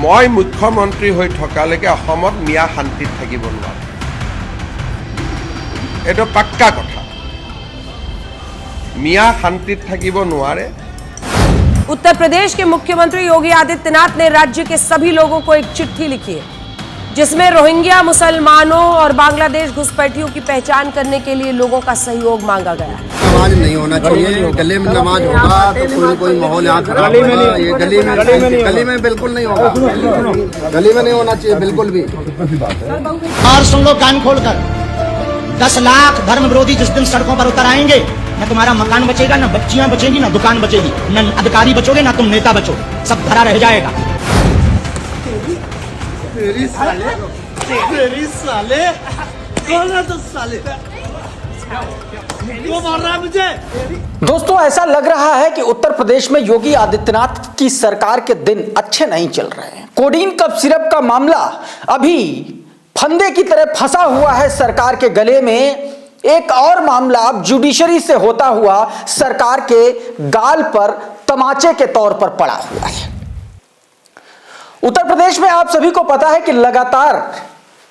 মই মুখ্যমন্ত্ৰী হৈ থকালৈকে অসমত মিয়া শান্তিত থাকিব নোৱাৰে। এইটো পাক্কা কথা। मियाँ शांतित থাকিব নোৱাৰে। उत्तर प्रदेश के मुख्यमंत्री योगी आदित्यनाथ ने राज्य के सभी लोगों को एक चिट्ठी लिखी है जिसमें रोहिंग्या मुसलमानों और बांग्लादेश घुसपैठियों की पहचान करने के लिए लोगों का सहयोग मांगा गया है। नमाज नहीं होना चाहिए, गले में नमाज होगा तो कोई माहौल यहाँ खराब होगा। ये गली में बिल्कुल नहीं होगा, गली में नहीं होना चाहिए बिल्कुल भी। और सुन लो कान खोलकर, 10 लाख धर्म विरोधी जिस दिन सड़कों पर उतर आएंगे, न तुम्हारा मकान बचेगा, न बच्चियां बचेगी, न दुकान बचेगी, न अधिकारी बचोगे, न तुम नेता बचो, सब भरा रह जाएगा। तेरी साले कौन है तो साले क्यों मार रहा है मुझे? दोस्तों, ऐसा लग रहा है कि उत्तर प्रदेश में योगी आदित्यनाथ की सरकार के दिन अच्छे नहीं चल रहे हैं। कोडीन कफ सिरप का मामला अभी फंदे की तरह फंसा हुआ है सरकार के गले में। एक और मामला अब जुडिशरी से होता हुआ सरकार के गाल पर तमाचे के तौर पर पड़ा हुआ है। उत्तर प्रदेश में आप सभी को पता है कि लगातार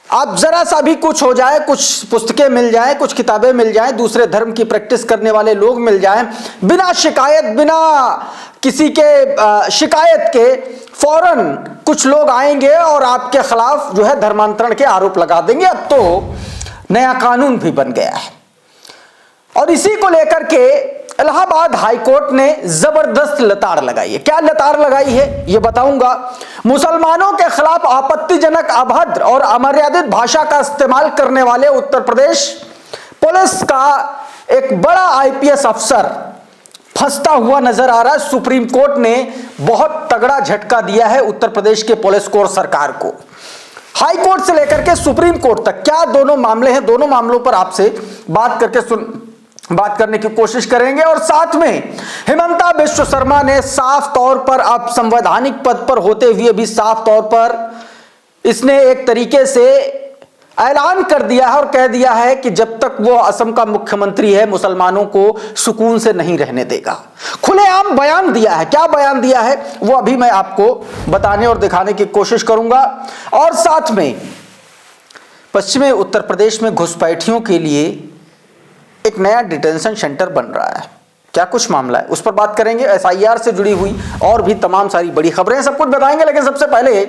आप जरा सा भी कुछ हो जाए, कुछ पुस्तकें मिल जाए, कुछ किताबें मिल जाए, दूसरे धर्म की प्रैक्टिस करने वाले लोग मिल जाएं, बिना शिकायत, बिना किसी के शिकायत के फौरन कुछ लोग आएंगे और आपके खिलाफ जो है धर्मांतरण के आरोप लगा देंगे। अब तो नया कानून भी बन गया है और इसी को लेकर के इलाहाबाद हाईकोर्ट ने जबरदस्त लताड़ लगाई है। क्या लताड़ लगाई है ये बताऊंगा। मुसलमानों के खिलाफ आपत्तिजनक, अभद्र और अमर्यादित भाषा का इस्तेमाल करने वाले उत्तर प्रदेश पुलिस का एक बड़ा आईपीएस अफसर फंसता हुआ नजर आ रहा है। सुप्रीम कोर्ट ने बहुत तगड़ा झटका दिया है उत्तर प्रदेश के पुलिस को और सरकार को। हाई कोर्ट से लेकर के सुप्रीम कोर्ट तक क्या दोनों मामले हैं, दोनों मामलों पर आपसे बात करने की कोशिश करेंगे। और साथ में हिमंता बिश्व शर्मा ने साफ तौर पर, अब संवैधानिक पद पर होते हुए भी साफ तौर पर इसने एक तरीके से ऐलान कर दिया है और कह दिया है कि जब तक वो असम का मुख्यमंत्री है मुसलमानों को सुकून से नहीं रहने देगा। खुलेआम बयान दिया है। क्या बयान दिया है वो अभी मैं आपको बताने और दिखाने की कोशिश करूंगा। और साथ में पश्चिमी उत्तर प्रदेश में घुसपैठियों के लिए एक नया डिटेंशन सेंटर बन रहा है। क्या कुछ मामला है उस पर बात करेंगे। एसआईआर से जुड़ी हुई और भी तमाम सारी बड़ी खबरें, सब कुछ बताएंगे। लेकिन सबसे पहले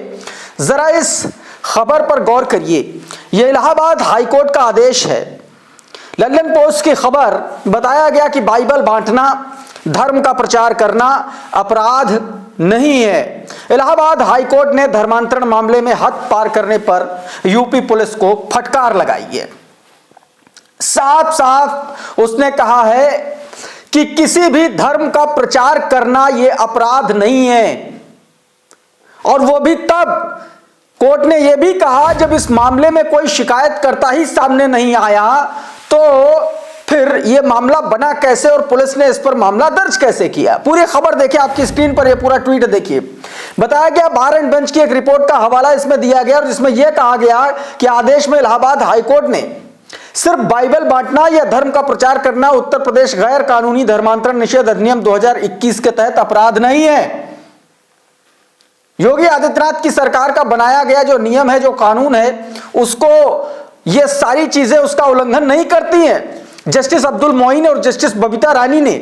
जरा इस खबर पर गौर करिए। यह इलाहाबाद हाईकोर्ट का आदेश है। लंदन पोस्ट की खबर, बताया गया कि बाइबल बांटना, धर्म का प्रचार करना अपराध नहीं है। इलाहाबाद हाईकोर्ट ने धर्मांतरण मामले में हद पार करने पर यूपी पुलिस को फटकार लगाई है। साफ साफ उसने कहा है कि किसी भी धर्म का प्रचार करना यह अपराध नहीं है। और वो भी तब, कोर्ट ने यह भी कहा जब इस मामले में कोई शिकायत करता ही सामने नहीं आया, तो फिर यह मामला बना कैसे और पुलिस ने इस पर मामला दर्ज कैसे किया। पूरी खबर देखिए, आपकी स्क्रीन पर यह पूरा ट्वीट देखिए। बताया गया, बार एंड बेंच की एक रिपोर्ट का हवाला इसमें दिया गया और जिसमें यह कहा गया कि आदेश में इलाहाबाद हाईकोर्ट ने सिर्फ बाइबल बांटना या धर्म का प्रचार करना उत्तर प्रदेश गैर कानूनी धर्मांतरण निषेध अधिनियम 2021 के तहत अपराध नहीं है। योगी आदित्यनाथ की सरकार का बनाया गया जो नियम है, जो कानून है, उसको ये सारी चीजें उसका उल्लंघन नहीं करती हैं। जस्टिस अब्दुल मोइन और जस्टिस बबीता रानी ने,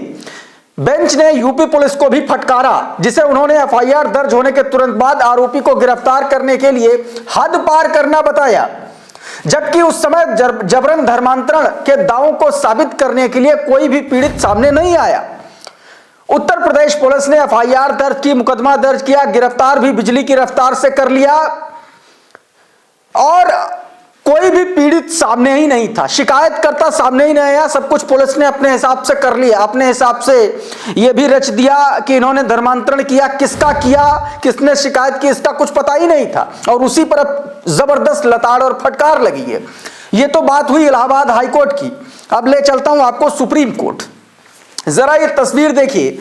बेंच ने यूपी पुलिस को भी फटकारा, जिसे उन्होंने एफआईआर दर्ज होने के तुरंत बाद आरोपी को गिरफ्तार करने के लिए हद पार करना बताया। जबकि उस समय जबरन धर्मांतरण के दावों को साबित करने के लिए कोई भी पीड़ित सामने नहीं आया। उत्तर प्रदेश पुलिस ने एफआईआर दर्ज की, मुकदमा दर्ज किया, गिरफ्तार भी बिजली की रफ्तार से कर लिया और कोई भी पीड़ित सामने ही नहीं था, शिकायतकर्ता सामने ही नहीं आया। सब कुछ पुलिस ने अपने हिसाब से कर लिया, अपने हिसाब से यह भी रच दिया कि इन्होंने धर्मांतरण किया, किसका किया, किसने शिकायत की, इसका कुछ पता ही नहीं था और उसी पर अब जबरदस्त लताड़ और फटकार लगी है। यह तो बात हुई इलाहाबाद हाईकोर्ट की। अब ले चलता हूं आपको सुप्रीम कोर्ट। जरा ये तस्वीर देखिए।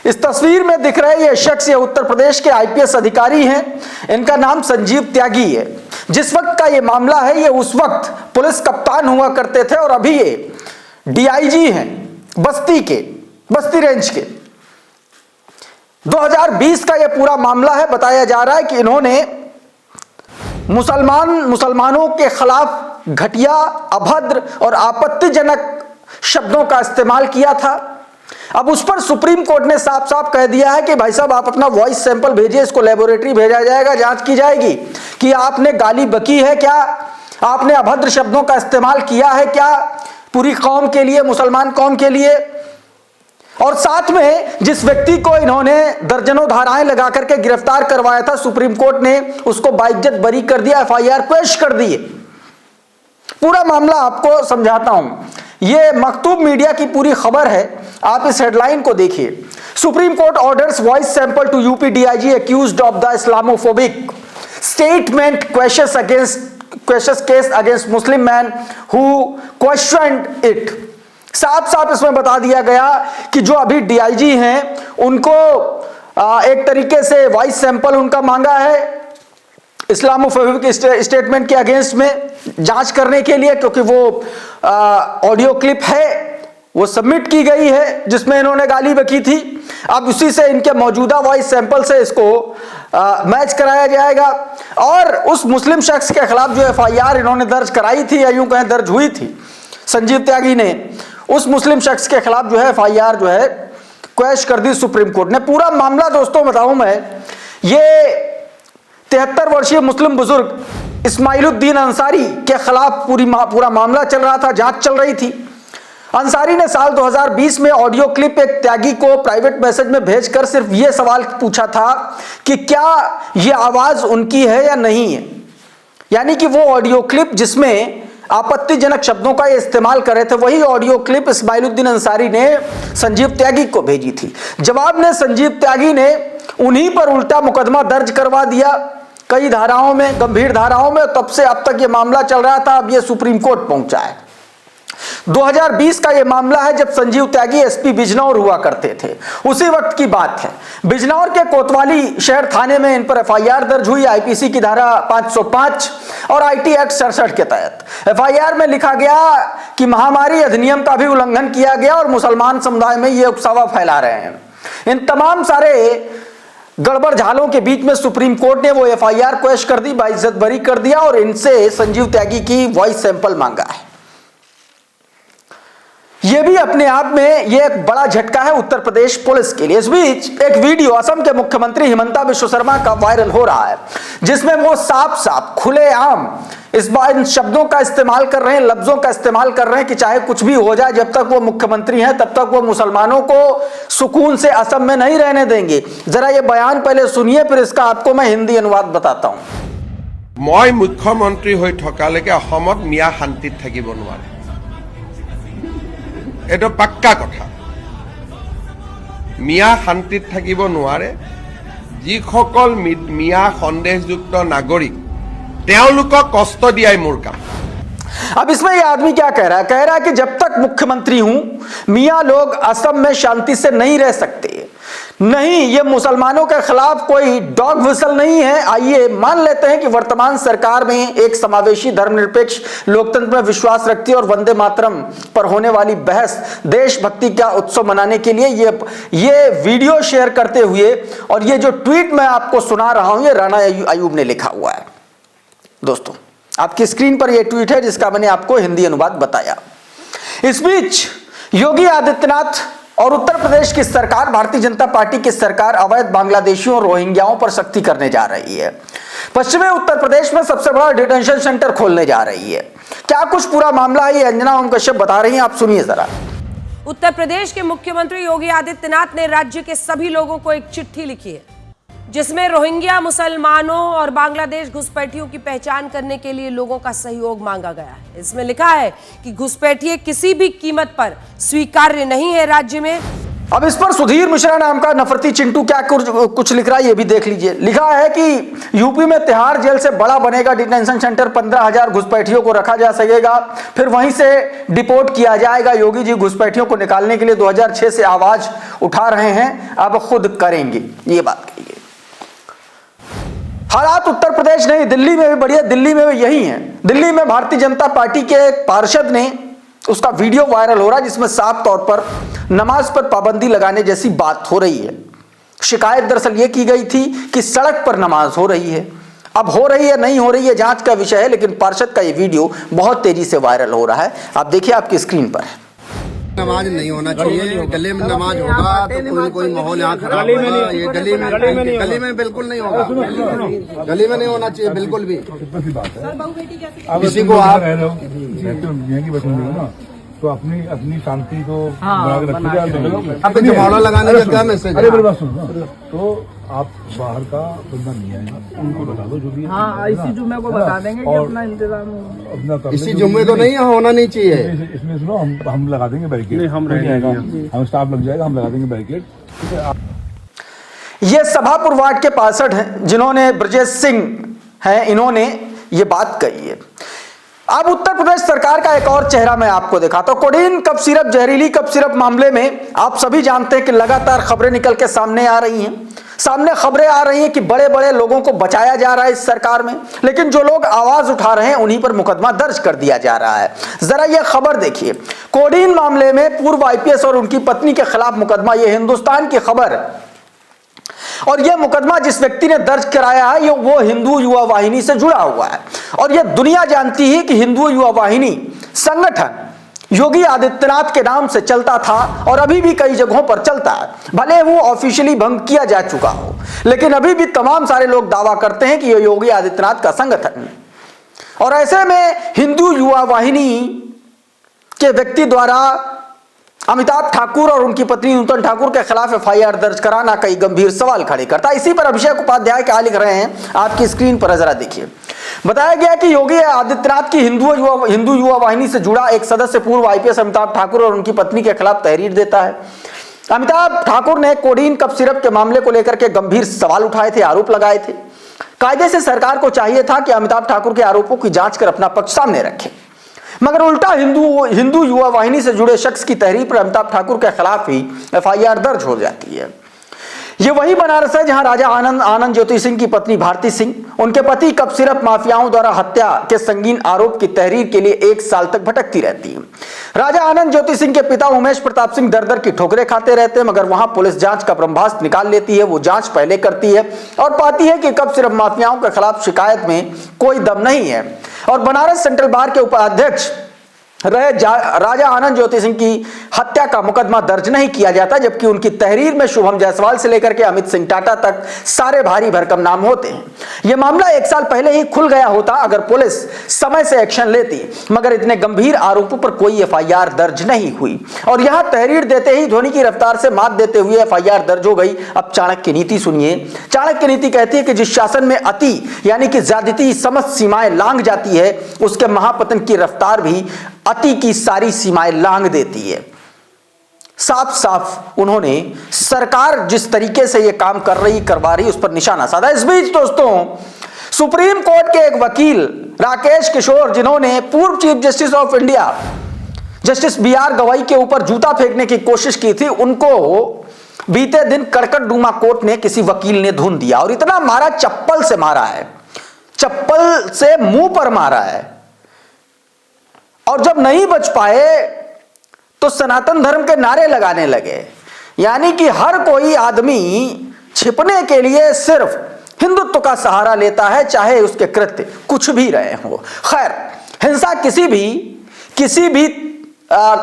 इस तस्वीर में दिख रहे ये शख्स, ये उत्तर प्रदेश के आईपीएस अधिकारी हैं। इनका नाम संजीव त्यागी है। जिस वक्त का ये मामला है, ये उस वक्त पुलिस कप्तान हुआ करते थे और अभी ये डीआईजी हैं बस्ती के, बस्ती रेंज के। 2020 का यह पूरा मामला है। बताया जा रहा है कि इन्होंने मुसलमानों के खिलाफ घटिया, अभद्र और आपत्तिजनक शब्दों का इस्तेमाल किया था। अब उस पर सुप्रीम कोर्ट ने साफ साफ कह दिया है कि भाई साहब आप अपना वॉइस सैंपल भेजिए, इसको लेबोरेटरी भेजा जाएगा, जांच की जाएगी कि आपने गाली बकी है क्या, आपने अभद्र शब्दों का इस्तेमाल किया है क्या पूरी कौम के लिए, मुसलमान कौम के लिए। और साथ में जिस व्यक्ति को इन्होंने दर्जनों धाराएं लगा करके गिरफ्तार करवाया था, सुप्रीम कोर्ट ने उसको बाइज्जत बरी कर दिया, एफआईआर पेश कर दिए। पूरा मामला आपको समझाता हूं। यह मकतूब मीडिया की पूरी खबर है, आप इस हेडलाइन को देखिए। Supreme Court orders voice sample to UP DIG accused of the Islamophobic statement question case against Muslim man who questioned it. साफ साफ इसमें बता दिया गया कि जो अभी डीआईजी हैं उनको एक तरीके से वॉइस सैंपल उनका मांगा है इस्लामोफोबिक स्टेटमेंट के अगेंस्ट में जांच करने के लिए, क्योंकि वो ऑडियो क्लिप है वो सबमिट की गई है जिसमें इन्होंने गाली बकी थी। अब उसी से इनके मौजूदा वॉइस सैंपल से इसको मैच कराया जाएगा और उस मुस्लिम शख्स के खिलाफ जो एफआईआर इन्होंने दर्ज कराई थी या यूं कहें दर्ज हुई थी, संजीव त्यागी ने उस मुस्लिम शख्स के खिलाफ जो है एफआईआर जो है क्वैश कर दी सुप्रीम कोर्ट ने। पूरा मामला दोस्तों बताऊं मैं, ये 73 वर्षीय मुस्लिम बुजुर्ग इस्माइलुद्दीन अंसारी के खिलाफ पूरा मामला चल रहा था, जांच चल रही थी। अंसारी ने साल 2020 में ऑडियो क्लिप एक त्यागी को प्राइवेट मैसेज में भेजकर सिर्फ यह सवाल पूछा था कि क्या यह आवाज उनकी है या नहीं है। यानी कि वो ऑडियो क्लिप जिसमें आपत्तिजनक शब्दों का इस्तेमाल कर रहे थे, वही ऑडियो क्लिप इस्माइलुद्दीन अंसारी ने संजीव त्यागी को भेजी थी। जवाब में संजीव त्यागी ने उन्हीं पर उल्टा मुकदमा दर्ज करवा दिया कई धाराओं में, गंभीर धाराओं में। तब से अब तक ये मामला चल रहा था, अब ये सुप्रीम कोर्ट पहुंचा है। 2020 का ये मामला है जब संजीव त्यागी एसपी बिजनौर हुआ करते थे, उसी वक्त की बात है। बिजनौर के कोतवाली शहर थाने में इन पर एफआईआर दर्ज हुई आईपीसी की धारा 505 और आईटी एक्ट 67 के तहत। एफआईआर में लिखा गया कि महामारी अधिनियम का भी उल्लंघन किया गया और मुसलमान समुदाय में ये उपसावा फैला रहे हैं। इन तमाम सारे गड़बड़ झालों के बीच में सुप्रीम कोर्ट ने वो एफआईआर क्वैश कर दी, बाइज्जत बरी कर दिया और इनसे संजीव त्यागी की वॉइस सैंपल मांगा है। यह भी अपने आप में यह एक बड़ा झटका है उत्तर प्रदेश पुलिस के लिए। इस बीच एक वीडियो असम के मुख्यमंत्री हिमंता बिश्व शर्मा का वायरल हो रहा है जिसमें वो साफ साफ खुलेआम इन शब्दों का इस्तेमाल कर रहे हैं, लफ्जों का इस्तेमाल कर रहे हैं कि चाहे कुछ भी हो जाए, जब तक वो मुख्यमंत्री हैं तब तक वो मुसलमानों को सुकून से असम में नहीं रहने देंगे। जरा ये बयान पहले सुनिए, फिर इसका आपको मैं हिंदी अनुवाद बताता हूं। मैं मुख्यमंत्री हो थकालेके असमत मिया शांतित থাকিব নোৱাৰে, एटो पक्का कथा। मिया शांतित থাকিব নোৱাৰে যিসকল मिया सन्देहयुक्त नागरिक তেওঁলোকক कष्ट दियाई मोर काम। अब इसमें यह आदमी क्या कह रहा है? कह रहा है कि जब तक मुख्यमंत्री हूं मियां लोग असम में शांति से नहीं रह सकते। नहीं, ये मुसलमानों के खिलाफ कोई डॉग व्हिसल नहीं है। आइए मान लेते हैं कि वर्तमान सरकार में एक समावेशी धर्मनिरपेक्ष लोकतंत्र में विश्वास रखती है और वंदे मातरम पर होने वाली बहस देशभक्ति का उत्सव मनाने के लिए ये वीडियो शेयर करते हुए, और ये जो ट्वीट मैं आपको सुना रहा हूं ये राणा अयूब ने लिखा हुआ है। दोस्तों आपकी स्क्रीन पर यह ट्वीट है जिसका मैंने आपको हिंदी अनुवाद बताया। इस बीच योगी आदित्यनाथ और उत्तर प्रदेश की सरकार, भारतीय जनता पार्टी की सरकार अवैध बांग्लादेशियों और रोहिंग्याओं पर सख्ती करने जा रही है। पश्चिमी उत्तर प्रदेश में सबसे बड़ा डिटेंशन सेंटर खोलने जा रही है। क्या कुछ पूरा मामला है ये अंजना ओम कश्यप बता रही हैं, आप सुनिए जरा। उत्तर प्रदेश के मुख्यमंत्री योगी आदित्यनाथ ने राज्य के सभी लोगों को एक चिट्ठी लिखी है जिसमें रोहिंग्या मुसलमानों और बांग्लादेश घुसपैठियों की पहचान करने के लिए लोगों का सहयोग मांगा गया है। इसमें लिखा है कि घुसपैठिए किसी भी कीमत पर स्वीकार्य नहीं है राज्य में। अब इस पर सुधीर मिश्रा नाम का नफरती चिंटू क्या कुछ लिख रहा है ये भी देख लीजिए। लिखा है कि यूपी में तिहाड़ जेल से बड़ा बनेगा डिटेंशन सेंटर, 15,000 घुसपैठियों को रखा जा सकेगा, फिर वहीं से डिपोर्ट किया जाएगा। योगी जी घुसपैठियों को निकालने के लिए 2006 से आवाज उठा रहे हैं, अब खुद करेंगे, ये बात कही गई। हालात उत्तर प्रदेश नहीं, दिल्ली में भी बढ़िया, दिल्ली में भी यही है। दिल्ली में भारतीय जनता पार्टी के एक पार्षद ने, उसका वीडियो वायरल हो रहा है जिसमें साफ तौर पर नमाज पर पाबंदी लगाने जैसी बात हो रही है। शिकायत दरअसल ये की गई थी कि सड़क पर नमाज हो रही है। अब हो रही है नहीं हो रही है जांच का विषय है, लेकिन पार्षद का ये वीडियो बहुत तेजी से वायरल हो रहा है। आप देखिए आपकी स्क्रीन पर। नमाज नहीं होना चाहिए, गले में नमाज होगा तो कोई माहौल यहाँ खराब होगा। ये गली में बिल्कुल नहीं होगा, गली में नहीं होना चाहिए बिल्कुल भी। किसी को आप तो अपनी शांति को बना के रखिए। आप जमावड़ा लगाने का क्या मैसेज? अरे मेरी बात सुनो, तो आप बाहर का बंदा नहीं आएगा, उनको बता दो जो भी। हाँ, इसी जुम्मे को बता देंगे कि अपना इंतजाम अपना इसी जुम्मे को नहीं होना नहीं चाहिए। इसमें सुनो, हम लगा देंगे बैरिकेड, हम रहेगा, हम स्टाफ लग जाएगा, हम लगा देंगे बैरिकेड। ये सभापुर वार्ड के पार्षद हैं जिन्होंने ब्रजेश सिंह हैं, इन्होंने ये बात कही है। अब उत्तर प्रदेश सरकार का एक और चेहरा मैं आपको दिखाता हूं। कोडीन कफ सिरप, जहरीली कफ सिरप मामले में आप सभी जानते हैं कि लगातार खबरें निकल के सामने आ रही हैं। सामने खबरें आ रही हैं कि बड़े बड़े लोगों को बचाया जा रहा है इस सरकार में, लेकिन जो लोग आवाज उठा रहे हैं उन्हीं पर मुकदमा दर्ज कर दिया जा रहा है। जरा ये खबर देखिए, कोडीन मामले में पूर्व आईपीएस और उनकी पत्नी के खिलाफ मुकदमा। ये हिंदुस्तान की खबर, और यह मुकदमा जिस व्यक्ति ने दर्ज कराया है वो हिंदू युवा वाहिनी से जुड़ा हुआ है। और यह दुनिया जानती है कि हिंदू युवा वाहिनी संगठन योगी आदित्यनाथ के नाम से चलता था और अभी भी कई जगहों पर चलता है। भले वो ऑफिशियली भंग किया जा चुका हो, लेकिन अभी भी तमाम सारे लोग दावा करते हैं कि यह योगी आदित्यनाथ का संगठन है। और ऐसे में हिंदू युवा वाहिनी के व्यक्ति द्वारा अमिताभ ठाकुर और उनकी पत्नी नूतन ठाकुर के खिलाफ एफआईआर दर्ज कराना कई गंभीर सवाल खड़े करता है। इसी पर अभिषेक उपाध्याय क्या लिख रहे हैं आपकी स्क्रीन पर जरा देखिए। बताया गया कि योगी आदित्यनाथ की हिंदू युवा वाहिनी से जुड़ा एक सदस्य पूर्व आईपीएस अमिताभ ठाकुर और उनकी पत्नी के खिलाफ तहरीर देता है। अमिताभ ठाकुर ने कोडीन कफ सिरप के मामले को लेकर के गंभीर सवाल उठाए थे, आरोप लगाए थे। कायदे से सरकार को चाहिए था कि अमिताभ ठाकुर के आरोपों की जांच कर अपना पक्ष सामने रखे, मगर उल्टा हिंदू युवा वाहिनी से जुड़े शख्स की तहरीर पर अमिताभ ठाकुर के खिलाफ ही एफआईआर दर्ज हो जाती है। ये वही बनारस है जहां राजा आनंद ज्योति सिंह की पत्नी भारती सिंह उनके पति कफ सिरप माफियाओं द्वारा हत्या के संगीन आरोप की तहरीर के लिए 1 साल तक भटकती रहती है। राजा आनंद ज्योति सिंह के पिता उमेश प्रताप सिंह दर की ठोकरें खाते रहते हैं, मगर वहां पुलिस जांच का ब्रह्मास्त्र निकाल लेती है। वो जांच पहले करती है और पाती है कि कफ सिरप माफियाओं के खिलाफ शिकायत में कोई दम नहीं है, और बनारस सेंट्रल बार के उपाध्यक्ष रहे राजा आनंद ज्योति सिंह की हत्या का मुकदमा दर्ज नहीं किया जाता, जबकि उनकी तहरीर में शुभम जायसवाल से लेकर के अमित सिंह टाटा तक सारे भारी भरकम नाम होते हैं। यह मामला 1 साल पहले ही खुल गया होता अगर पुलिस समय से एक्शन लेती, मगर इतने गंभीर आरोपों पर कोई एफआईआर दर्ज नहीं हुई। और यहां तहरीर देते ही ध्वनि की रफ्तार से मात देते हुए एफआईआर दर्ज हो गई। अब चाणक्य नीति सुनिए। चाणक्य नीति कहती है कि जिस शासन में अति यानी कि ज्यादती समस्त सीमाएं लांघ जाती है, उसके महापतन की रफ्तार भी अति की सारी सीमाएं लांघ देती है। साफ साफ उन्होंने सरकार जिस तरीके से यह काम करवा रही उस पर निशाना साधा। इस बीच दोस्तों, सुप्रीम कोर्ट के एक वकील राकेश किशोर, जिन्होंने पूर्व chief justice of India justice BR Gavai के ऊपर जूता फेंकने की कोशिश की थी, उनको बीते दिन कड़कड़डूमा कोर्ट ने किसी वकील ने धुन दिया और इतना मारा, चप्पल से मारा है, चप्पल से मुंह पर मारा है। और जब नहीं बच पाए तो सनातन धर्म के नारे लगाने लगे, यानी कि हर कोई आदमी छिपने के लिए सिर्फ हिंदुत्व का सहारा लेता है, चाहे उसके कृत्य कुछ भी रहे हो। खैर, हिंसा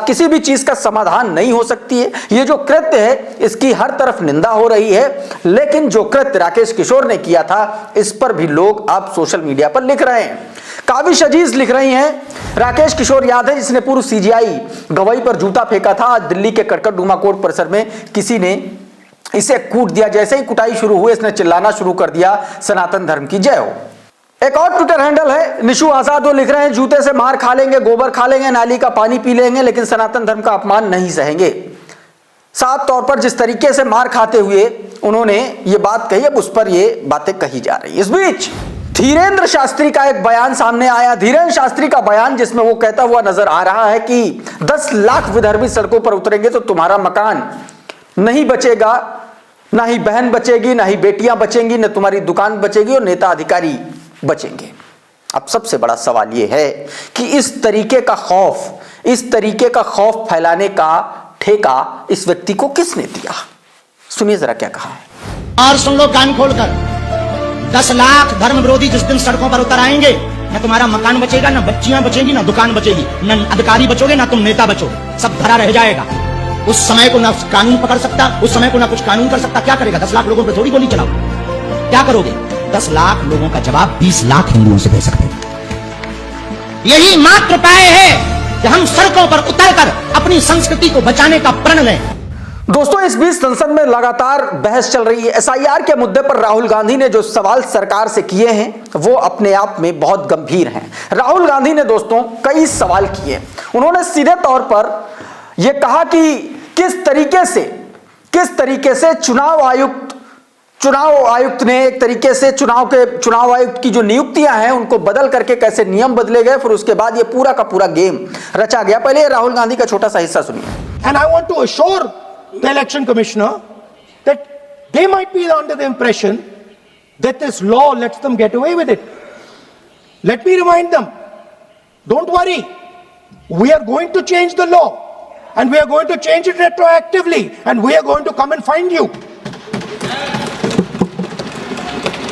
किसी भी चीज का समाधान नहीं हो सकती है। ये जो कृत्य है इसकी हर तरफ निंदा हो रही है, लेकिन जो कृत्य राकेश किशोर ने किया था इस पर भी लोग आप सोशल मीडिया पर लिख रहे हैं। काबिश अजीज लिख रही हैं, राकेश किशोर याद है जिसने पूर्व सीजीआई गवाई पर जूता फेंका था। दिल्ली के कड़कड़डूमा कोर्ट परिसर में किसी ने इसे कूट दिया। जैसे ही कुटाई शुरू हुई, इसने चिल्लाना शुरू कर दिया, सनातन धर्म की जय हो। एक और ट्विटर हैंडल है निशु आजाद, वो लिख रहे हैं, जूते से मार खा लेंगे, गोबर खा लेंगे, नाली का पानी पी लेंगे, लेकिन सनातन धर्म का अपमान नहीं सहेंगे। साफ तौर पर जिस तरीके से मार खाते हुए उन्होंने ये बात कही, अब उस पर ये बातें कही जा रही है। इस बीच धीरेन्द्र शास्त्री का एक बयान सामने आया। धीरेन्द्र शास्त्री का बयान जिसमें वो कहता हुआ नजर आ रहा है कि 10 लाख विधर्मी सड़कों पर उतरेंगे तो तुम्हारा मकान नहीं बचेगा, ना ही बहन बचेगी, ना ही बेटियां बचेंगी, न तुम्हारी दुकान बचेगी और नेता अधिकारी बचेंगे। अब सबसे बड़ा सवाल यह है कि इस तरीके का खौफ फैलाने का ठेका इस व्यक्ति को किसने दिया? सुनिए जरा क्या कहा है। और सुन लो कान खोलकर, 10 लाख धर्म विरोधी जिस दिन सड़कों पर उतर आएंगे, न तुम्हारा मकान बचेगा, न बच्चियां बचेंगी, न दुकान बचेगी, न अधिकारी बचोगे, न तुम नेता बचो, सब धरा रह जाएगा। उस समय को ना कानून पकड़ सकता, उस समय को ना कुछ कानून कर सकता। क्या करेगा? 10 लाख लोगों पर थोड़ी गोली चलाओ। क्या करोगे? 10 लाख लोगों का जवाब 20 लाख हिंदुओं से दे सकते हैं। यही मात्र उपाय है कि हम सड़कों पर उतरकर अपनी संस्कृति को बचाने का प्रण लें। दोस्तों, इस बीच संसद में लगातार बहस चल रही है। एसआईआर के मुद्दे पर राहुल गांधी ने जो सवाल सरकार से किए हैं वो अपने आप में बहुत गंभीर हैं। राहुल गांधी ने दोस्तों कई सवाल किए। उन्होंने सीधे तौर पर यह कहा कि किस तरीके से चुनाव आयुक्त ने एक तरीके से चुनाव आयुक्त की जो नियुक्तियां हैं उनको बदल करके कैसे नियम बदले गए, फिर उसके बाद ये पूरा का पूरा गेम रचा गया। पहले राहुल गांधी का छोटा सा हिस्सा सुनिए। And I want to assure the election commissioner that they might be under the impression that this law lets them get away with it. Let me remind them, don't worry, we are going to change the law and we are going to change it retroactively and we are going to come and find you.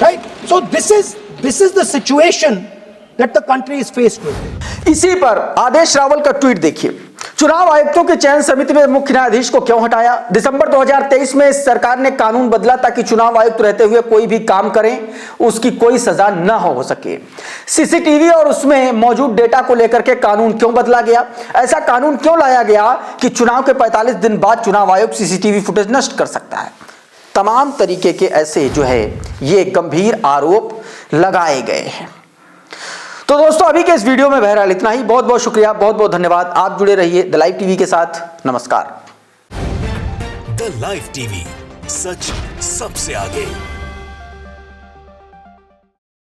Right? So this is the situation that the country is faced with. इसी पर आदेश रावल का tweet देखिए। चुनाव आयुक्तों की चयन समिति में मुख्य न्यायाधीश को क्यों हटाया? दिसंबर 2023 में इस सरकार ने कानून बदला ताकि चुनाव आयुक्त रहते हुए कोई भी काम करें उसकी कोई सजा न हो सके। सीसीटीवी और उसमें मौजूद डेटा को लेकर के कानून क्यों बदला गया? ऐसा कानून क्यों लाया गया कि चुनाव के 45 दिन बाद चुनाव आयोग सीसीटीवी फुटेज नष्ट कर सकता है? तमाम तरीके के ऐसे जो है ये गंभीर आरोप लगाए गए हैं। तो दोस्तों, अभी के इस वीडियो में बहरहाल इतना ही। बहुत बहुत शुक्रिया, बहुत बहुत धन्यवाद। आप जुड़े रहिए द लाइव टीवी के साथ। नमस्कार। द लाइव टीवी, सच सबसे आगे।